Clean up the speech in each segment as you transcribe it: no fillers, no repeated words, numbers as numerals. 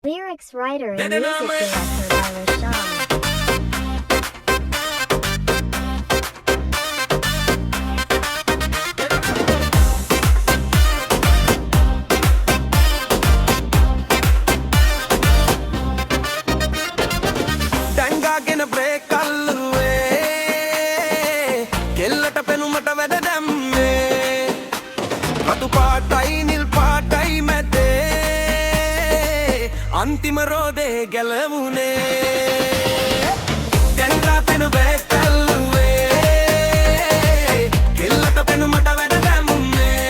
Lyrics writer and music director by Rashawn. Dangaගෙන break කල්ලුවේ කෙල්ලට පෙනුමට වැඩ දැම්මේ රතු පාටයි නිල් පාටයි මැදේ අන්තිම රෝදේ ගැලවුනේ දැන්ගා පෙන break කල්ලුවේ කෙල්ලට පෙනුමට වැඩ දැම්මේ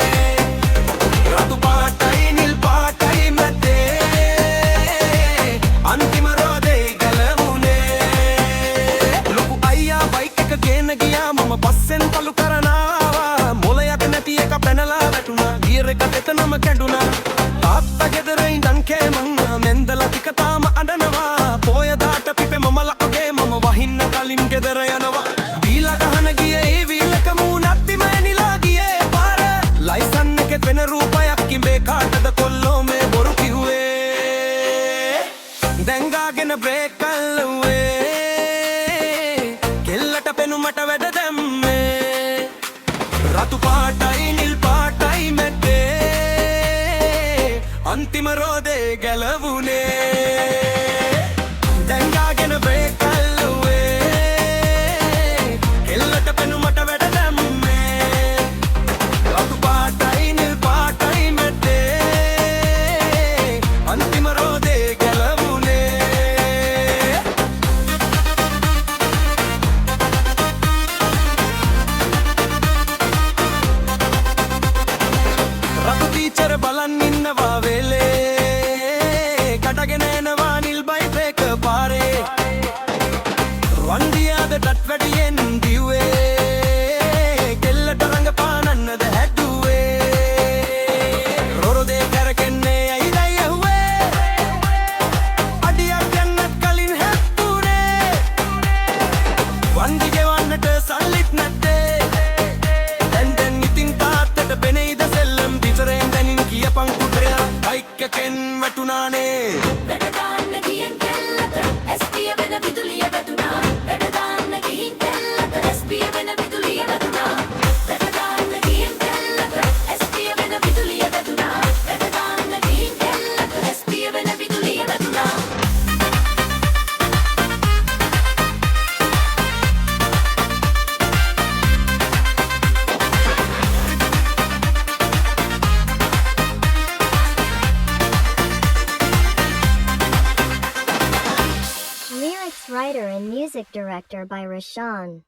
රතු පාටයි නිල් පාටයි මැදේ අන්තිම රෝදේ ගෙන ගියා මම පස්සෙන් පලු කරනවා මොලයක් නැති එක පැනලා වැටුණා ගියර් එක දෙතනම කැඩුනා තාත්තා ගෙදර ඉඳන් කෑමන් මෙන්දලා ටික තාම අඬනවා පොය දාට පිපේ මම ලකගේ මම වහින්න කලින් ගෙදර යනවා දීලා ගහන ගියේ ඒ වීලක මූණක් බිම ඇනිලා ගියේ පාර ලයිසන් එකේ වෙන රූපයක් කිඹේ කාටද කොල්ලෝ මේ බොරු කිව්වේ දැන් ගාගෙන බ්‍රේක් කල්ලුවේ මට වැඩ දැම්මේ රතු පාටයි නිල් පාටයි මැද්දේ අන්තිම රෝදේ ගැලවුනේ දැන් ගාගෙන බ්‍රේක් කල්ලුවේ කෙල්ලට පෙනුමට වැඩ දැම්මේ රතු පාටයි නිල් පාටයි මැද්දේ අන්තිම රෝදේ ගැලවුනේ ටීචර් බලන් ඉන්නවා වෙලේ කඩගෙන එනවා නිල් බයික් එක පාරේ වන්දියාද ටත් වැඩියෙන් දිව්වේ කෙල්ලට රඟපානන්නද හැදුවේ රොරොදේ කරකෙන්නේ ඇයිදයි ඇහුවේ අඩියක් යන්නත් කලින් හැප්පුනේ වන්දි ගෙවන්නට සල්ලිත් නැත්තේ දැන් ඉතින් තාත්තට පෙනෙයිද සෙල්ලම් ටීචරෙන් කියපන් පුතයා බයික් එකෙන් වැටුණානේ වැඩ දාන්න ගියන් කෙල්ලට SP වෙන විදුලිය වැටුණා වැඩ දාන්න ගිහින් කෙල්ලට SP වෙන විදුලිය වැටුණා වැඩ දාන්න ගියන් කෙල්ලට SP වෙන විදුලිය වැටුණා වැඩ දාන්න ගිහින් කෙල්ලට SP වෙන විදුලිය වැටුණා Lyrics writer and music director by Rashawn.